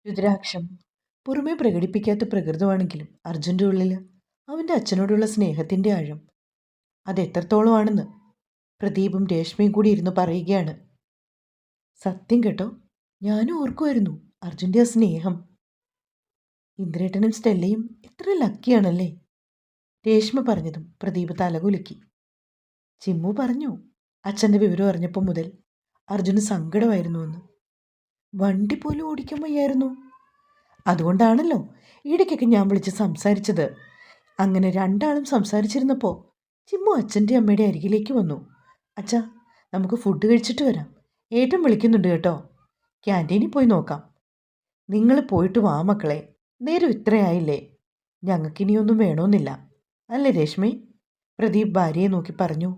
രുദ്രാക്ഷം പുറമേ പ്രകടിപ്പിക്കാത്ത പ്രകൃതമാണെങ്കിലും അർജുൻ്റെ ഉള്ളിൽ അവൻ്റെ അച്ഛനോടുള്ള സ്നേഹത്തിൻ്റെ ആഴം അതെത്രത്തോളമാണെന്ന് പ്രദീപും രേഷ്മയും കൂടി ഇരുന്ന് പറയുകയാണ്. സത്യം കേട്ടോ, ഞാനും ഓർക്കുമായിരുന്നു അർജുൻ്റെ ആ സ്നേഹം. ഇന്ദ്രേട്ടനും സ്റ്റെല്ലയും എത്ര ലക്കിയാണല്ലേ. രേഷ്മ പറഞ്ഞതും പ്രദീപ് തലകുലുക്കി. ചിമ്മു പറഞ്ഞു അച്ഛൻ്റെ വിവരം അറിഞ്ഞപ്പോൾ മുതൽ അർജുന് സങ്കടമായിരുന്നുവെന്ന്. വണ്ടി പോലും ഓടിക്കാൻ വയ്യായിരുന്നു. അതുകൊണ്ടാണല്ലോ ഇടയ്ക്കൊക്കെ ഞാൻ വിളിച്ച് സംസാരിച്ചത്. അങ്ങനെ രണ്ടാളും സംസാരിച്ചിരുന്നപ്പോൾ ചിമ്മു അച്ഛൻ്റെ അമ്മയുടെ അരികിലേക്ക് വന്നു. അച്ഛാ, നമുക്ക് ഫുഡ് കഴിച്ചിട്ട് വരാം, ഏട്ടൻ വിളിക്കുന്നുണ്ട് കേട്ടോ, ക്യാൻറ്റീനിൽ പോയി നോക്കാം. നിങ്ങൾ പോയിട്ട് വാ മക്കളെ, നേരം ഇത്രയായില്ലേ, ഞങ്ങൾക്കിനിയൊന്നും വേണമെന്നില്ല അല്ലേ രേഷ്മി? പ്രദീപ് ഭാര്യയെ നോക്കി പറഞ്ഞു.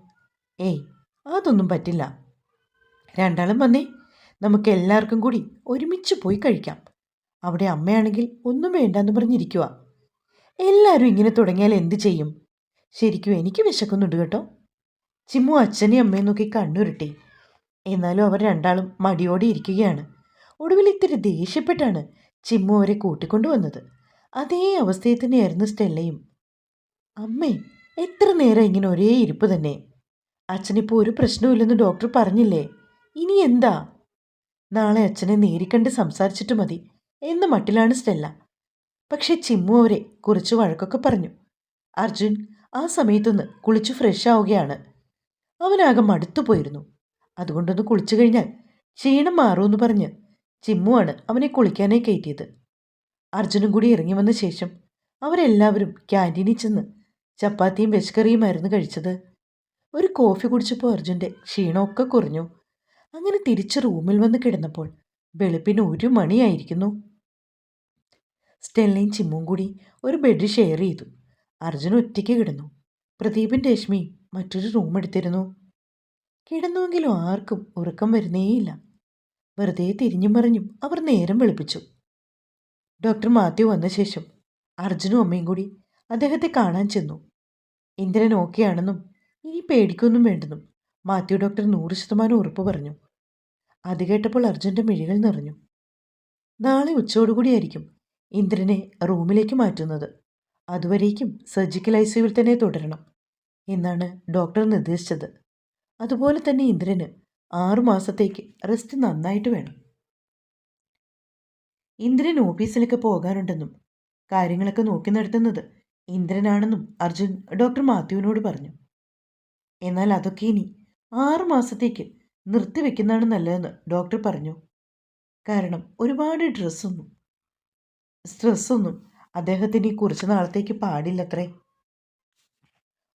ഏയ്, അതൊന്നും പറ്റില്ല. രണ്ടാളും വന്നേ, നമുക്ക് എല്ലാവർക്കും കൂടി ഒരുമിച്ച് പോയി കഴിക്കാം. അവിടെ അമ്മയാണെങ്കിൽ ഒന്നും വേണ്ടെന്ന് പറഞ്ഞിരിക്കുക. എല്ലാവരും ഇങ്ങനെ തുടങ്ങിയാൽ എന്ത് ചെയ്യും? ശരിക്കും എനിക്ക് വിശക്കുന്നുണ്ട് കേട്ടോ. ചിമ്മു അച്ഛനെയും അമ്മയും നോക്കി കണ്ണുരുട്ടി. എന്നാലും അവർ രണ്ടാളും മടിയോടെ ഇരിക്കുകയാണ്. ഒടുവിൽ ഇത്തിരി ദേഷ്യപ്പെട്ടാണ് ചിമ്മു അവരെ കൂട്ടിക്കൊണ്ടുവന്നത്. അതേ അവസ്ഥയിൽ തന്നെയായിരുന്നു സ്റ്റെല്ലയും. അമ്മേ, എത്ര നേരം ഇങ്ങനെ ഒരേ ഇരിപ്പ് തന്നെ? അച്ഛനിപ്പോൾ ഒരു പ്രശ്നവുമില്ലെന്ന് ഡോക്ടർ പറഞ്ഞില്ലേ, ഇനി എന്താ? നാളെ അച്ഛനെ നേരിക്കണ്ട് സംസാരിച്ചിട്ട് മതി എന്ന മട്ടിലാണ് സ്റ്റെല്ല. പക്ഷെ ചിമ്മു അവരെ കുറിച്ച് വഴക്കൊക്കെ പറഞ്ഞു. അർജുൻ ആ സമയത്തൊന്ന് കുളിച്ച് ഫ്രഷ് ആവുകയാണ്. അവനാകെ മടുത്തുപോയിരുന്നു. അതുകൊണ്ടൊന്ന് കുളിച്ചു കഴിഞ്ഞാൽ ക്ഷീണം മാറുമെന്ന് പറഞ്ഞ് ചിമ്മുവാണ് അവനെ കുളിക്കാനായി കയറ്റിയത്. അർജുനും കൂടി ഇറങ്ങി വന്ന ശേഷം അവരെല്ലാവരും ക്യാൻറ്റീനിൽ ചെന്ന് ചപ്പാത്തിയും വെജ് കറിയുമായിരുന്നു കഴിച്ചത്. ഒരു കോഫി കുടിച്ചപ്പോൾ അർജുൻ്റെ ക്ഷീണമൊക്കെ കുറഞ്ഞു. അങ്ങനെ തിരിച്ച് റൂമിൽ വന്ന് കിടന്നപ്പോൾ വെളുപ്പിന് 1 മണിയായിരിക്കുന്നു. സ്റ്റെല്ലയും ചിമ്മും കൂടി ഒരു ബെഡ് ഷെയർ ചെയ്തു. അർജുൻ ഒറ്റയ്ക്ക് കിടന്നു. പ്രദീപും രശ്മിയും മറ്റൊരു റൂം എടുത്തിരുന്നു. കിടന്നുവെങ്കിലും ആർക്കും ഉറക്കം വരുന്നേയില്ല. വെറുതെ തിരിഞ്ഞും മറിഞ്ഞും അവർ നേരം വെളുപ്പിച്ചു. ഡോക്ടർ മാത്യു വന്ന ശേഷം അർജുനും അമ്മയും കൂടി അദ്ദേഹത്തെ കാണാൻ ചെന്നു. ഇന്ദ്രൻ ഓക്കെയാണെന്നും ഇനി പേടിക്കൊന്നും വേണ്ടെന്നും മാത്യു ഡോക്ടർ 100% ഉറപ്പ് പറഞ്ഞു. അത് കേട്ടപ്പോൾ അർജുൻ്റെ മിഴികൾ നിറഞ്ഞു. നാളെ ഉച്ചയോടുകൂടിയായിരിക്കും ഇന്ദ്രനെ റൂമിലേക്ക് മാറ്റുന്നത്. അതുവരേക്കും സർജിക്കൽ ഐസിയുവിൽ തന്നെ തുടരണം എന്നാണ് ഡോക്ടർ നിർദ്ദേശിച്ചത്. അതുപോലെ തന്നെ ഇന്ദ്രന് 6 മാസത്തേക്ക് റെസ്റ്റ് നന്നായിട്ട് വേണം. ഇന്ദ്രൻ ഓഫീസിലൊക്കെ പോകാനുണ്ടെന്നും കാര്യങ്ങളൊക്കെ നോക്കി നടത്തുന്നത് ഇന്ദ്രനാണെന്നും അർജുൻ ഡോക്ടർ മാത്യുവിനോട് പറഞ്ഞു. എന്നാൽ അതൊക്കെ ഇനി 6 മാസത്തേക്ക് നിർത്തിവെക്കുന്നതാണ് നല്ലതെന്ന് ഡോക്ടർ പറഞ്ഞു. കാരണം ഒരുപാട് സ്ട്രെസ്സൊന്നും അദ്ദേഹത്തിന് ഈ കുറച്ച് നാളത്തേക്ക് പാടില്ലത്രേ.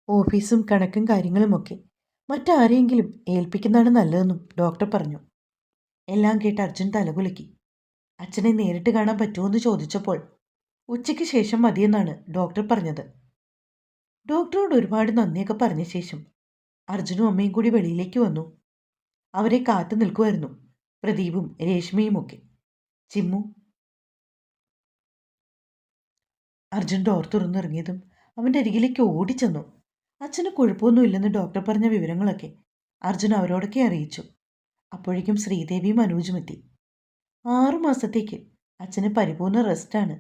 ഓഫീസും കണക്കും കാര്യങ്ങളുമൊക്കെ മറ്റാരെയെങ്കിലും ഏൽപ്പിക്കുന്നതാണ് നല്ലതെന്നും ഡോക്ടർ പറഞ്ഞു. എല്ലാം കേട്ട് അർജുൻ തലകുലുക്കി. അച്ഛനെ നേരിട്ട് കാണാൻ പറ്റുമോ ചോദിച്ചപ്പോൾ ഉച്ചയ്ക്ക് ശേഷം മതിയെന്നാണ് ഡോക്ടർ പറഞ്ഞത്. ഡോക്ടറോട് ഒരുപാട് നന്ദിയൊക്കെ പറഞ്ഞ ശേഷം അർജുനും അമ്മയും കൂടി വെളിയിലേക്ക് വന്നു. അവരെ കാത്തു നിൽക്കുമായിരുന്നു പ്രദീപും രേഷ്മയുമൊക്കെ. ചിമ്മു. അർജുൻ ഡോർ തുറന്നിറങ്ങിയതും അവൻ്റെ അരികിലേക്ക് ഓടിച്ചെന്നു. അച്ഛന് കുഴപ്പമൊന്നുമില്ലെന്ന് ഡോക്ടർ പറഞ്ഞ വിവരങ്ങളൊക്കെ അർജുൻ അവരോടൊക്കെ അറിയിച്ചു. അപ്പോഴേക്കും ശ്രീദേവിയും അനൂജും എത്തി. 6 മാസത്തേക്ക് അച്ഛന് പരിപൂർണ റെസ്റ്റാണ്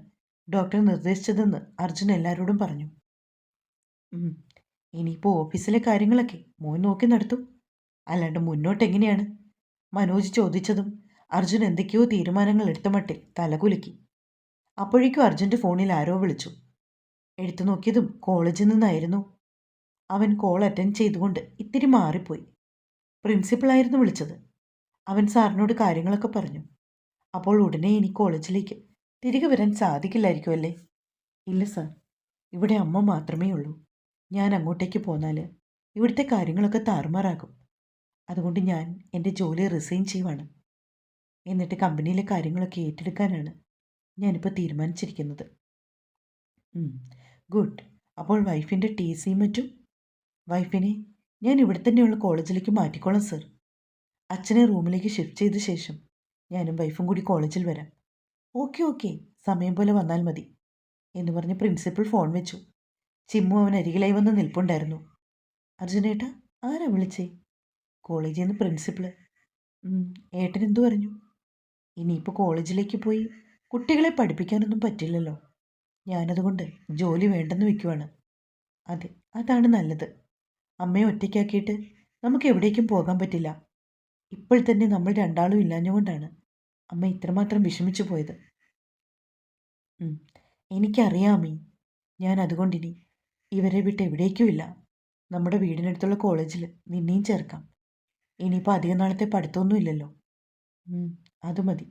ഡോക്ടർ നിർദ്ദേശിച്ചതെന്ന് അർജുൻ എല്ലാവരോടും പറഞ്ഞു. ഇനിയിപ്പോൾ ഓഫീസിലെ കാര്യങ്ങളൊക്കെ മോൻ നോക്കി നടത്തും, അല്ലാണ്ട് മുന്നോട്ടെങ്ങനെയാണ്? മനോജ് ചോദിച്ചതും അർജുൻ എന്തൊക്കെയോ തീരുമാനങ്ങൾ എടുത്ത മട്ടിൽ തലകുലുക്കി. അപ്പോഴേക്കും അർജുൻ്റെ ഫോണിൽ ആരോ വിളിച്ചു. എടുത്തു നോക്കിയതും കോളേജിൽ നിന്നായിരുന്നു. അവൻ കോൾ അറ്റൻഡ് ചെയ്തുകൊണ്ട് ഇത്തിരി മാറിപ്പോയി. പ്രിൻസിപ്പളായിരുന്നു വിളിച്ചത്. അവൻ സാറിനോട് കാര്യങ്ങളൊക്കെ പറഞ്ഞു. അപ്പോൾ ഉടനെ ഇനി കോളേജിലേക്ക് തിരികെ വരാൻ സാധിക്കില്ലായിരിക്കും അല്ലേ? ഇല്ല സാർ, ഇവിടെ അമ്മ മാത്രമേ ഉള്ളൂ. ഞാൻ അങ്ങോട്ടേക്ക് പോന്നാൽ ഇവിടുത്തെ കാര്യങ്ങളൊക്കെ താറുമാറാകും. അതുകൊണ്ട് ഞാൻ എൻ്റെ ജോലി റിസൈൻ ചെയ്യുവാണ്. എന്നിട്ട് കമ്പനിയിലെ കാര്യങ്ങളൊക്കെ ഏറ്റെടുക്കാനാണ് ഞാനിപ്പോൾ തീരുമാനിച്ചിരിക്കുന്നത്. ഗുഡ്. അപ്പോൾ വൈഫിൻ്റെ TCയും മറ്റും? വൈഫിനെ ഞാൻ ഇവിടെ തന്നെയുള്ള കോളേജിലേക്ക് മാറ്റിക്കോളാം സർ. അച്ഛനെ റൂമിലേക്ക് ഷിഫ്റ്റ് ചെയ്ത ശേഷം ഞാനും വൈഫും കൂടി കോളേജിൽ വരാം. ഓക്കെ, സമയം പോലെ വന്നാൽ മതി എന്ന് പറഞ്ഞ് പ്രിൻസിപ്പൽ ഫോൺ വെച്ചു. ചിമ്മു അവൻ അരികിലായി വന്ന് നിൽപ്പുണ്ടായിരുന്നു. അർജുനേട്ടാ, ആരാ വിളിച്ചേ? കോളേജിൽ നിന്ന് പ്രിൻസിപ്പള്. ഏട്ടൻ എന്തു പറഞ്ഞു? ഇനിയിപ്പോൾ കോളേജിലേക്ക് പോയി കുട്ടികളെ പഠിപ്പിക്കാനൊന്നും പറ്റില്ലല്ലോ. ഞാനതുകൊണ്ട് ജോലി വേണ്ടെന്ന് വെക്കുവാണ്. അതെ, അതാണ് നല്ലത്. അമ്മയെ ഒറ്റയ്ക്കാക്കിയിട്ട് നമുക്ക് എവിടേക്കും പോകാൻ പറ്റില്ല. ഇപ്പോൾ തന്നെ നമ്മൾ രണ്ടാളും ഇല്ലാഞ്ഞുകൊണ്ടാണ് അമ്മ ഇത്രമാത്രം വിഷമിച്ചു പോയത്. എനിക്കറിയാമേ. ഞാൻ അതുകൊണ്ടിനി ഇവരെ വിട്ട് എവിടേക്കുമില്ല. നമ്മുടെ വീടിനടുത്തുള്ള കോളേജിൽ നിന്നെയും ചേർക്കാം. ഇനിയിപ്പോൾ അധിക നാളത്തെ പഠിത്തമൊന്നും ഇല്ലല്ലോ. അത് മതി.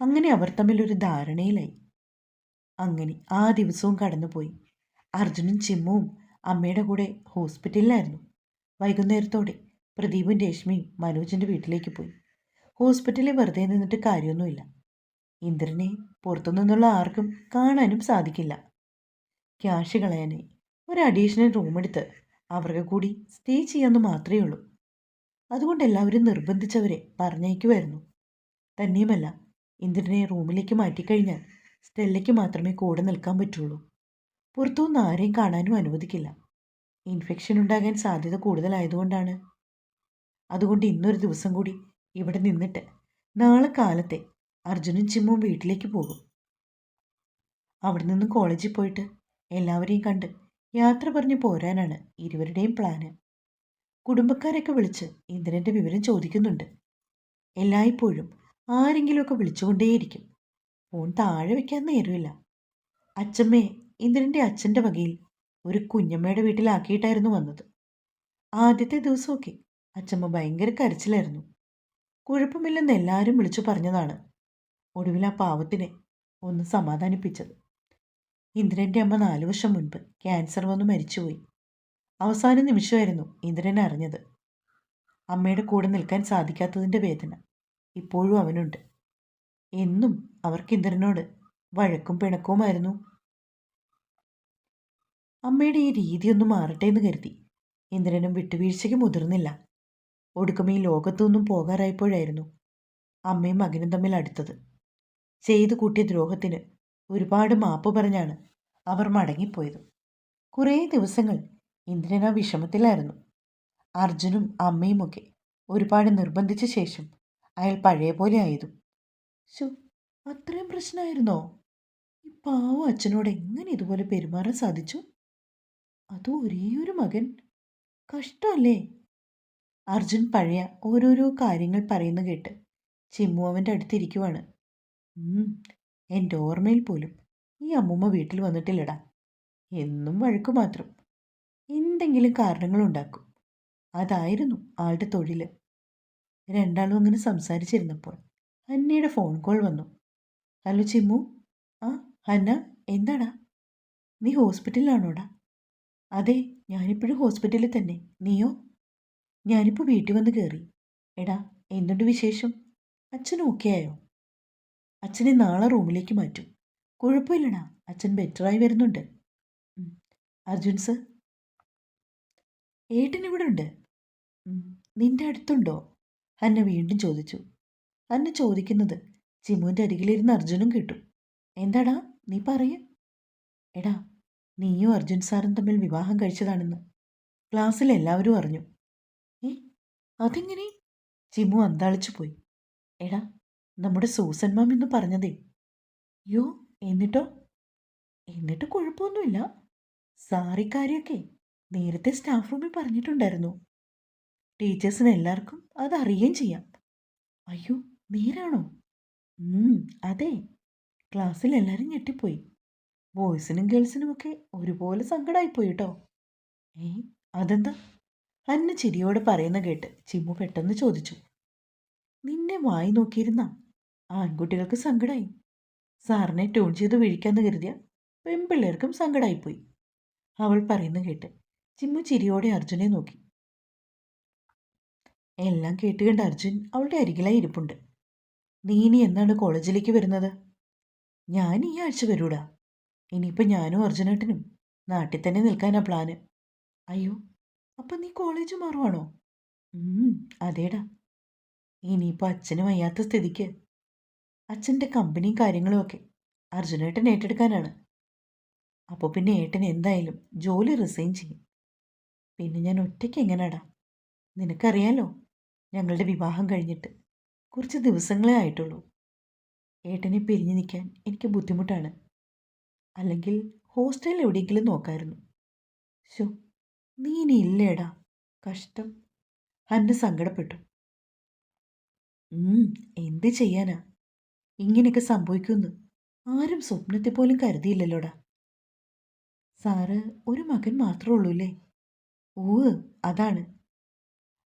അങ്ങനെ അവർ തമ്മിലൊരു ധാരണയിലായി. അങ്ങനെ ആ ദിവസവും കടന്നുപോയി. അർജുനും ചിമ്മുവും അമ്മയുടെ കൂടെ ഹോസ്പിറ്റലിലായിരുന്നു. വൈകുന്നേരത്തോടെ പ്രദീപും രശ്മിയും മനോജിൻ്റെ വീട്ടിലേക്ക് പോയി. ഹോസ്പിറ്റലിൽ വെറുതെ നിന്നിട്ട് കാര്യമൊന്നുമില്ല. ഇന്ദ്രനെ പുറത്തുനിന്നുള്ള ആർക്കും കാണാനും സാധിക്കില്ല. ക്യാഷ് കളയാനായി ഒരു അഡീഷണൽ റൂമെടുത്ത് അവർക്ക് കൂടി സ്റ്റേ ചെയ്യാമെന്ന് മാത്രമേ ഉള്ളൂ. അതുകൊണ്ട് എല്ലാവരും നിർബന്ധിച്ചവരെ പറഞ്ഞയക്കുമായിരുന്നു. തന്നെയുമല്ല, ഇന്ദ്രനെ റൂമിലേക്ക് മാറ്റിക്കഴിഞ്ഞാൽ സ്റ്റെല്ലയ്ക്ക് മാത്രമേ കൂടെ നിൽക്കാൻ പറ്റുള്ളൂ. പുറത്തുനിന്ന് ആരെയും കാണാനും അനുവദിക്കില്ല. ഇൻഫെക്ഷൻ ഉണ്ടാകാൻ സാധ്യത കൂടുതലായതുകൊണ്ടാണ്. അതുകൊണ്ട് ഇന്നൊരു ദിവസം കൂടി ഇവിടെ നിന്നിട്ട് നാളെ കാലത്തെ അർജുനും ചിമ്മും വീട്ടിലേക്ക് പോകും. അവിടെ നിന്നും കോളേജിൽ പോയിട്ട് എല്ലാവരെയും കണ്ട് യാത്ര പറഞ്ഞ് പോരാനാണ് ഇരുവരുടെയും പ്ലാന്. കുടുംബക്കാരെയൊക്കെ വിളിച്ച് ഇന്ദ്രൻ്റെ വിവരം ചോദിക്കുന്നുണ്ട്. എല്ലായ്പ്പോഴും ആരെങ്കിലുമൊക്കെ വിളിച്ചുകൊണ്ടേയിരിക്കും. ഫോൺ താഴെ വയ്ക്കാൻ നേരമില്ല. അച്ചമ്മയെ ഇന്ദ്രൻ്റെ അച്ഛൻ്റെ വകയിൽ ഒരു കുഞ്ഞമ്മയുടെ വീട്ടിലാക്കിയിട്ടായിരുന്നു വന്നത്. ആദ്യത്തെ ദിവസമൊക്കെ അച്ചമ്മ ഭയങ്കര കരച്ചിലായിരുന്നു. കുഴപ്പമില്ലെന്ന് എല്ലാവരും വിളിച്ചു പറഞ്ഞതാണ് ഒടുവിൽ ആ പാവത്തിനെ ഒന്ന് സമാധാനിപ്പിച്ചത്. ഇന്ദ്രൻ്റെ അമ്മ 4 വർഷം മുൻപ് ക്യാൻസർ വന്ന് മരിച്ചുപോയി. അവസാന നിമിഷമായിരുന്നു ഇന്ദ്രൻ അറിഞ്ഞത്. അമ്മയുടെ കൂടെ നിൽക്കാൻ സാധിക്കാത്തതിൻ്റെ വേദന ഇപ്പോഴും അവനുണ്ട്. എന്നും അവർക്ക് ഇന്ദ്രനോട് വഴക്കും പിണക്കവുമായിരുന്നു. അമ്മയുടെ ഈ രീതിയൊന്നും മാറട്ടെ എന്ന് കരുതി ഇന്ദ്രനും വിട്ടുവീഴ്ചയ്ക്ക് മുതിർന്നില്ല. ഒടുക്കം ഈ ലോകത്തൊന്നും പോകാറായപ്പോഴായിരുന്നു അമ്മയും മകനും തമ്മിൽ അടുത്തത്. ചെയ്തു കൂട്ടിയ ദ്രോഹത്തിന് ഒരുപാട് മാപ്പ് പറഞ്ഞാണ് അവർ മടങ്ങിപ്പോയത്. കുറേ ദിവസങ്ങൾ ഇന്ദ്രൻ ആ വിഷമത്തിലായിരുന്നു. അർജുനും അമ്മയുമൊക്കെ ഒരുപാട് നിർബന്ധിച്ച ശേഷം അയാൾ പഴയ പോലെ ആയതും. അത്രയും പ്രശ്നമായിരുന്നോ? ഈ പാവം അച്ഛനോട് എങ്ങനെ ഇതുപോലെ പെരുമാറാൻ സാധിച്ചു? അതും ഒരേയൊരു മകൻ. കഷ്ടമല്ലേ? അർജുൻ പഴയ ഓരോരോ കാര്യങ്ങൾ പറയുന്ന കേട്ട് ചിമ്മു അവൻ്റെ അടുത്തിരിക്കുവാണ്. എൻ്റെ ഓർമ്മയിൽ പോലും ഈ അമ്മൂമ്മ വീട്ടിൽ വന്നിട്ടില്ലടാ. എന്നും വഴക്കു മാത്രം. എന്തെങ്കിലും കാരണങ്ങളുണ്ടാക്കും. അതായിരുന്നു ആളുടെ തൊഴിൽ. രണ്ടാളും അങ്ങനെ സംസാരിച്ചിരുന്നപ്പോൾ ഹന്നയുടെ ഫോൺ കോൾ വന്നു. ഹലോ ചിമ്മു. ആ ഹന്ന, എന്താടാ? നീ ഹോസ്പിറ്റലിലാണോടാ? അതെ, ഞാനിപ്പോഴും ഹോസ്പിറ്റലിൽ തന്നെ. നീയോ? ഞാനിപ്പോൾ വീട്ടിൽ വന്ന് കയറി. എടാ, എന്തുണ്ട് വിശേഷം? അച്ഛൻ ഓക്കെ ആയോ? അച്ഛനെ നാളെ റൂമിലേക്ക് മാറ്റും. കുഴപ്പമില്ലടാ, അച്ഛൻ ബെറ്ററായി വരുന്നുണ്ട്. അർജുൻ സർ? ഏട്ടൻ ഇവിടെ ഉണ്ട്. നിന്റെ അടുത്തുണ്ടോ? ഹന്ന വീണ്ടും ചോദിച്ചു. ഹന്ന ചോദിക്കുന്നത് ചിമ്മുവിൻ്റെ അരികിലിരുന്ന് അർജുനും കേട്ടു. എന്താടാ, നീ പറയ. എടാ, നീയും അർജുൻ സാറും തമ്മിൽ വിവാഹം കഴിച്ചതാണെന്ന് ക്ലാസ്സിൽ എല്ലാവരും അറിഞ്ഞു. അതെങ്ങനെ? ചിമ്മു അന്താളിച്ചു പോയി. എടാ, നമ്മുടെ സൂസൻ മാം എന്ന് പറഞ്ഞതേ. യോ, എന്നിട്ടോ? എന്നിട്ട് കുഴപ്പമൊന്നുമില്ല. സാറിക്കാരെയൊക്കെ നേരത്തെ സ്റ്റാഫ് റൂമിൽ പറഞ്ഞിട്ടുണ്ടായിരുന്നു. ടീച്ചേഴ്സിന് എല്ലാവർക്കും അതറിയുകയും ചെയ്യാം. അയ്യോ, നേരാണോ? അതെ. ക്ലാസ്സിൽ എല്ലാവരും ഞെട്ടിപ്പോയി. ബോയ്സിനും ഗേൾസിനുമൊക്കെ ഒരുപോലെ സങ്കടമായിപ്പോയി കേട്ടോ. അതെന്താ? അന്ന ചിരിയോടെ പറയുന്ന കേട്ട് ചിമ്മു പെട്ടെന്ന് ചോദിച്ചു. നിന്നെ വായി നോക്കിയിരുന്ന ആൺകുട്ടികൾക്ക് സങ്കടമായി. സാറിനെ ട്യൂൺ ചെയ്ത് വീഴിക്കാന്ന് കരുതിയ പെൺപിള്ളേർക്കും സങ്കടമായിപ്പോയി. അവൾ പറയുന്ന കേട്ട് ചിമ്മു ചിരിയോടെ അർജുനെ നോക്കി. എല്ലാം കേട്ടുകണ്ട് അർജുൻ അവളുടെ അരികിലായി ഇരിപ്പുണ്ട്. നീ ഇനി എന്നാണ് കോളേജിലേക്ക് വരുന്നത്? ഞാൻ ഈ ആഴ്ച വരൂടാ. ഇനിയിപ്പോൾ ഞാനും അർജുനേട്ടനും നാട്ടിൽ തന്നെ നിൽക്കാനാ പ്ലാന്. അയ്യോ, അപ്പം നീ കോളേജ് മാറുവാണോ? അതേടാ. ഇനിയിപ്പോൾ അച്ഛന് വയ്യാത്ത സ്ഥിതിക്ക് അച്ഛൻ്റെ കമ്പനിയും കാര്യങ്ങളും ഒക്കെ അർജുനേട്ടൻ ഏറ്റെടുക്കാനാണ്. അപ്പോൾ പിന്നെ ഏട്ടൻ എന്തായാലും ജോലി റിസൈൻ ചെയ്യും. പിന്നെ ഞാൻ ഒറ്റയ്ക്ക് എങ്ങനെയാടാ? നിനക്കറിയാലോ, ഞങ്ങളുടെ വിവാഹം കഴിഞ്ഞിട്ട് കുറച്ച് ദിവസങ്ങളേ ആയിട്ടുള്ളൂ. ഏട്ടനെ പിരിഞ്ഞു നിൽക്കാൻ എനിക്ക് ബുദ്ധിമുട്ടാണ്. അല്ലെങ്കിൽ ഹോസ്റ്റലിൽ എവിടെയെങ്കിലും നോക്കായിരുന്നു. ശോ, നീ ഇനി ഇല്ലേടാ. കഷ്ടം. അന്ന് സങ്കടപ്പെട്ടു. എന്ത് ചെയ്യാനാ, ഇങ്ങനെയൊക്കെ സംഭവിക്കുമെന്ന് ആരും സ്വപ്നത്തെ പോലും കരുതിയില്ലല്ലോടാ. സാറ് ഒരു മകൻ മാത്രമേ ഉള്ളൂ അല്ലേ? ഓ, അതാണ്.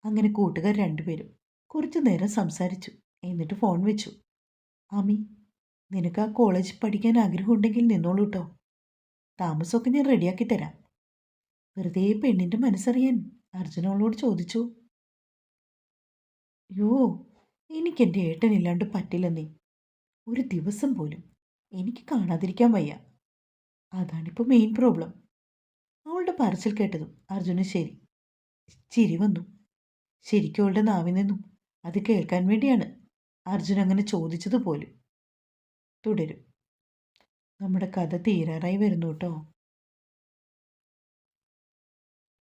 അങ്ങനെ കൂട്ടുകാർ രണ്ടുപേരും കുറച്ചു നേരം സംസാരിച്ചു. എന്നിട്ട് ഫോൺ വെച്ചു. ആമി, നിനക്ക് ആ കോളേജിൽ പഠിക്കാൻ ആഗ്രഹമുണ്ടെങ്കിൽ നിന്നോളൂ കേട്ടോ. താമസമൊക്കെ ഞാൻ റെഡിയാക്കി തരാം. വെറുതെ പെണ്ണിൻ്റെ മനസ്സറിയാൻ അർജുനോളോട് ചോദിച്ചു. യോ, എനിക്കെൻ്റെ ഏട്ടനില്ലാണ്ട് പറ്റില്ലെന്നേ. ഒരു ദിവസം പോലും എനിക്ക് കാണാതിരിക്കാൻ വയ്യ. അതാണിപ്പോൾ മെയിൻ പ്രോബ്ലം. അവളുടെ പറച്ചിൽ കേട്ടതും അർജുന് ചിരി വന്നു. ശരിക്കും അവളുടെ നാവിൽ നിന്നും അത് കേൾക്കാൻ വേണ്ടിയാണ് അർജുൻ അങ്ങനെ ചോദിച്ചതുപോലും. തുടരും. നമ്മുടെ കഥ തീരാറായി വരുന്നു കേട്ടോ.